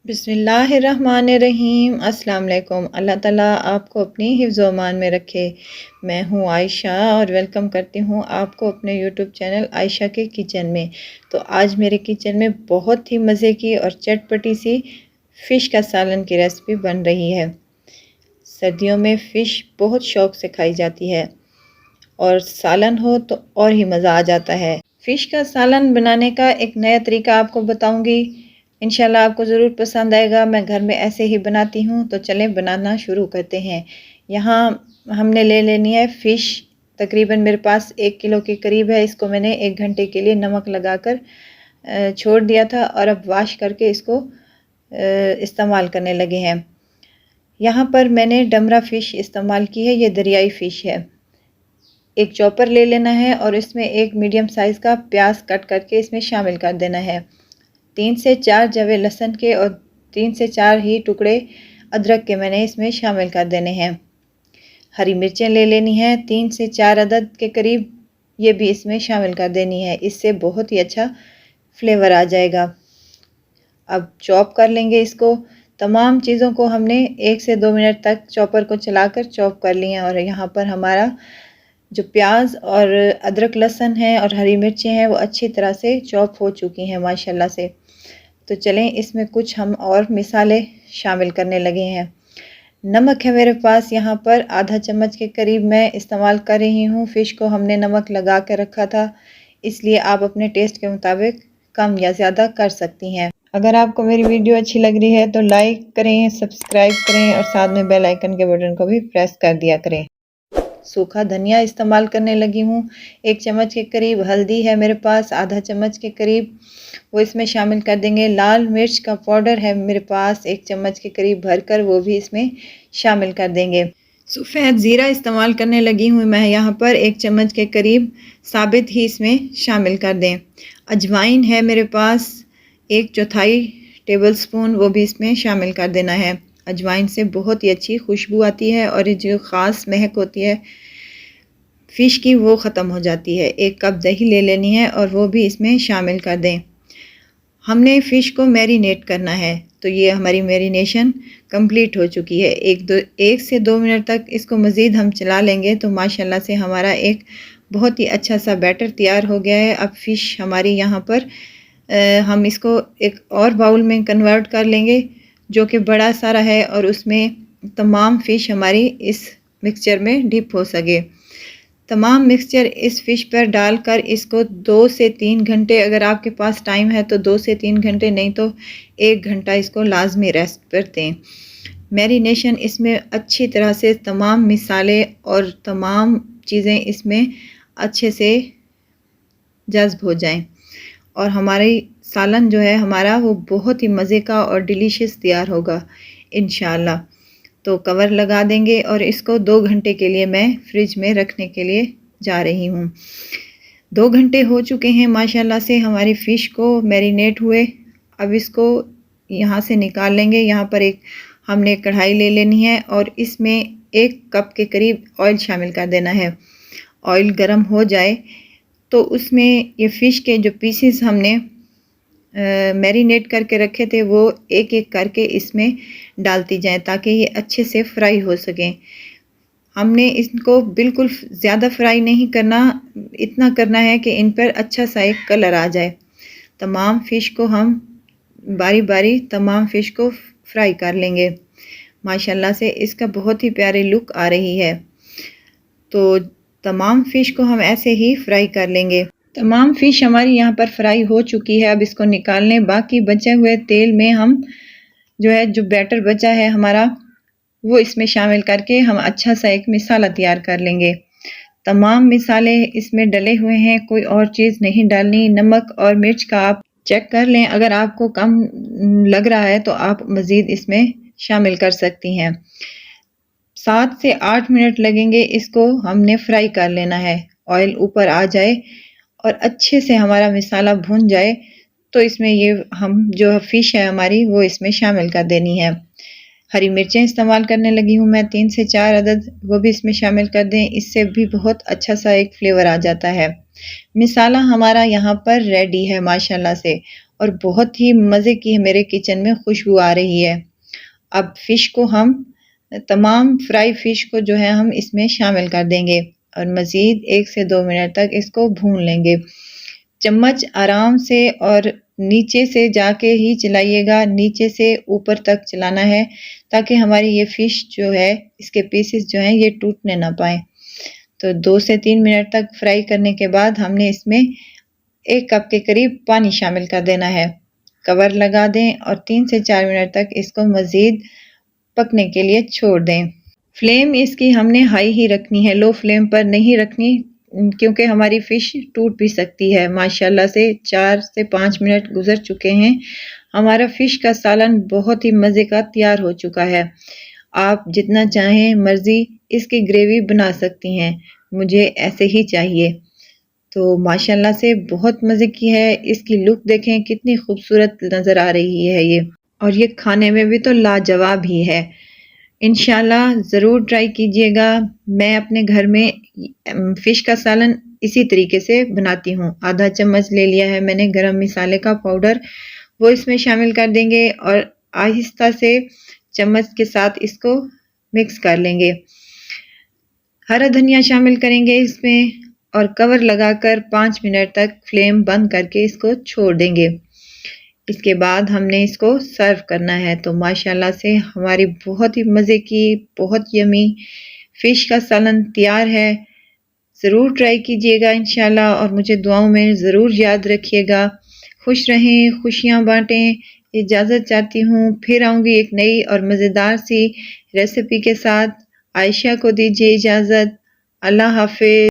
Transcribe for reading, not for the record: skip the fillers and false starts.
बिस्मिल्लाहिर्रहमानिर्रहीम। अस्सलाम वालेकुम। अल्लाह ताला आपको अपनी हिफ्ज़ व अमान में रखे। मैं हूँ आयशा और वेलकम करती हूँ आपको अपने यूट्यूब चैनल आयशा के किचन में। तो आज मेरे किचन में बहुत ही मज़े की और चटपटी सी फ़िश का सालन की रेसिपी बन रही है। सर्दियों में फ़िश बहुत शौक़ से खाई जाती है और सालन हो तो और ही मज़ा आ जाता है। फ़िश का सालन बनाने का एक नया तरीका आपको बताऊंगी, इंशाल्लाह आपको ज़रूर पसंद आएगा। मैं घर में ऐसे ही बनाती हूँ, तो चलें बनाना शुरू करते हैं। यहाँ हमने ले लेनी है फ़िश, तकरीबन मेरे पास 1 किलो के करीब है। इसको मैंने 1 घंटे के लिए नमक लगाकर छोड़ दिया था और अब वॉश करके इसको इस्तेमाल करने लगे हैं। यहाँ पर मैंने डमरा फ़िश इस्तेमाल की है, ये दरियाई फ़िश है। एक चॉपर ले लेना है और इसमें एक मीडियम साइज़ का प्याज कट करके इसमें शामिल कर देना है। 3 से 4 जवे लहसुन के और 3 से 4 ही टुकड़े अदरक के मैंने इसमें शामिल कर देने हैं। हरी मिर्चें ले लेनी है 3 से 4 अदद के करीब, ये भी इसमें शामिल कर देनी है। इससे बहुत ही अच्छा फ्लेवर आ जाएगा। अब चॉप कर लेंगे इसको। तमाम चीज़ों को हमने 1 से 2 मिनट तक चॉपर को चलाकर चॉप कर लिया और यहाँ पर हमारा जो प्याज और अदरक लहसुन है और हरी मिर्चें हैं वो अच्छी तरह से चॉप हो चुकी हैं माशाल्लाह से। तो चलें इसमें कुछ हम और मिसाले शामिल करने लगे हैं। नमक है मेरे पास यहाँ पर आधा चम्मच के करीब मैं इस्तेमाल कर रही हूँ। फ़िश को हमने नमक लगा कर रखा था, इसलिए आप अपने टेस्ट के मुताबिक कम या ज़्यादा कर सकती हैं। अगर आपको मेरी वीडियो अच्छी लग रही है तो लाइक करें, सब्सक्राइब करें और साथ में बेल आइकन के बटन को भी प्रेस कर दिया करें। सूखा धनिया इस्तेमाल करने लगी हूँ। 1 चम्मच के करीब हल्दी है मेरे पास, आधा चम्मच के करीब वो इसमें शामिल कर देंगे। लाल मिर्च का पाउडर है मेरे पास 1 चम्मच के करीब भरकर, वो भी इसमें शामिल कर देंगे। सफ़ेद ज़ीरा इस्तेमाल करने लगी हूँ मैं यहाँ पर 1 चम्मच के करीब, साबित ही इसमें शामिल कर दें। अजवाइन है मेरे पास 1/4 टेबल स्पून, वो भी इसमें शामिल कर देना है। अजवाइन से बहुत ही अच्छी खुशबू आती है और ये जो ख़ास महक होती है फ़िश की वो ख़त्म हो जाती है। 1 कप दही ले लेनी है और वो भी इसमें शामिल कर दें। हमने फ़िश को मैरिनेट करना है, तो ये हमारी मैरिनेशन कंप्लीट हो चुकी है। 1 से 2 मिनट तक इसको मज़ीद हम चला लेंगे तो माशाल्लाह से हमारा एक बहुत ही अच्छा सा बैटर तैयार हो गया है। अब फ़िश हमारी यहाँ पर हम इसको एक और बाउल में कन्वर्ट कर लेंगे जो कि बड़ा सारा है और उसमें तमाम फ़िश हमारी इस मिक्सचर में डिप हो सके। तमाम मिक्सचर इस फ़िश पर डालकर इसको 2 से 3 घंटे, अगर आपके पास टाइम है तो 2 से 3 घंटे, नहीं तो 1 घंटा इसको लाजमी रेस्ट पर दें। मैरिनेशन इसमें अच्छी तरह से तमाम मिसाले और तमाम चीज़ें इसमें अच्छे से जज़्ब हो जाएं और हमारी सालन जो है हमारा वो बहुत ही मज़े का और डिलीशियस तैयार होगा इंशाल्लाह। तो कवर लगा देंगे और इसको 2 घंटे के लिए मैं फ्रिज में रखने के लिए जा रही हूँ। 2 घंटे हो चुके हैं माशाल्लाह से हमारी फ़िश को मैरिनेट हुए। अब इसको यहाँ से निकाल लेंगे। यहाँ पर एक हमने कढ़ाई ले लेनी है और इसमें 1 कप के करीब ऑयल शामिल कर देना है। ऑयल गर्म हो जाए तो उसमें ये फ़िश के जो पीसेस हमने मैरिनेट करके रखे थे वो एक एक करके इसमें डालती जाएं ताकि ये अच्छे से फ्राई हो सकें। हमने इसको बिल्कुल ज़्यादा फ्राई नहीं करना, इतना करना है कि इन पर अच्छा सा एक कलर आ जाए। तमाम फ़िश को हम बारी बारी तमाम फ़िश को फ्राई कर लेंगे। माशाल्लाह से इसका बहुत ही प्यारी लुक आ रही है। तो तमाम फ़िश को हम ऐसे ही फ्राई कर लेंगे। तमाम फ़िश हमारी यहाँ पर फ्राई हो चुकी है। अब इसको निकाल लें। बाकी बचे हुए तेल में हम जो बैटर बचा है हमारा वो इसमें शामिल करके हम अच्छा सा एक मिसाला तैयार कर लेंगे। तमाम मिसाले इसमें डले हुए हैं, कोई और चीज़ नहीं डालनी। नमक और मिर्च का आप चेक कर लें, अगर आपको कम लग रहा है तो आप मज़ीद इसमें शामिल कर सकती हैं। 7 से 8 मिनट लगेंगे इसको हमने फ्राई कर लेना है। ऑयल ऊपर आ जाए और अच्छे से हमारा मिसाला भुन जाए तो इसमें ये हम जो फ़िश है हमारी वो इसमें शामिल कर देनी है। हरी मिर्चें इस्तेमाल करने लगी हूँ मैं 3 से 4 अदद, वो भी इसमें शामिल कर दें। इससे भी बहुत अच्छा सा एक फ्लेवर आ जाता है। मिसाला हमारा यहाँ पर रेडी है माशाल्लाह से और बहुत ही मज़े की मेरे किचन में खुशबू आ रही है। अब फ़िश को हम तमाम फ्राई फ़िश को जो है हम इसमें शामिल कर देंगे और मज़ीद 1 से 2 मिनट तक इसको भून लेंगे। चम्मच आराम से और नीचे से जाके ही चलाइएगा, नीचे से ऊपर तक चलाना है ताकि हमारी ये फ़िश जो है इसके पीसेस जो हैं ये टूटने ना पाएँ। तो 2 से 3 मिनट तक फ्राई करने के बाद हमने इसमें 1 कप के करीब पानी शामिल कर देना है। कवर लगा दें और 3 से 4 मिनट तक इसको मज़ीद पकने के लिए छोड़ दें। फ्लेम इसकी हमने हाई ही रखनी है, लो फ्लेम पर नहीं रखनी क्योंकि हमारी फ़िश टूट भी सकती है। माशाल्लाह से 4 से 5 मिनट गुज़र चुके हैं। हमारा फ़िश का सालन बहुत ही मज़े का तैयार हो चुका है। आप जितना चाहें मर्ज़ी इसकी ग्रेवी बना सकती हैं। मुझे ऐसे ही चाहिए। तो माशाल्लाह से बहुत मज़े की है। इसकी लुक देखें कितनी खूबसूरत नज़र आ रही है ये, और ये खाने में भी तो लाजवाब ही है। इंशाल्लाह ज़रूर ट्राई कीजिएगा। मैं अपने घर में फ़िश का सालन इसी तरीके से बनाती हूँ। आधा चम्मच ले लिया है मैंने गरम मसाले का पाउडर, वो इसमें शामिल कर देंगे और आहिस्ता से चम्मच के साथ इसको मिक्स कर लेंगे। हरा धनिया शामिल करेंगे इसमें और कवर लगाकर 5 मिनट तक फ्लेम बंद करके इसको छोड़ देंगे। इसके बाद हमने इसको सर्व करना है। तो माशाल्लाह से हमारी बहुत ही मज़े की, बहुत यमी फ़िश का सालन तैयार है। ज़रूर ट्राई कीजिएगा इंशाल्लाह और मुझे दुआओं में ज़रूर याद रखिएगा। खुश रहें, खुशियाँ बाँटें। इजाज़त चाहती हूँ, फिर आऊँगी एक नई और मज़ेदार सी रेसिपी के साथ। आयशा को दीजिए इजाज़त। अल्लाह हाफ़िज़।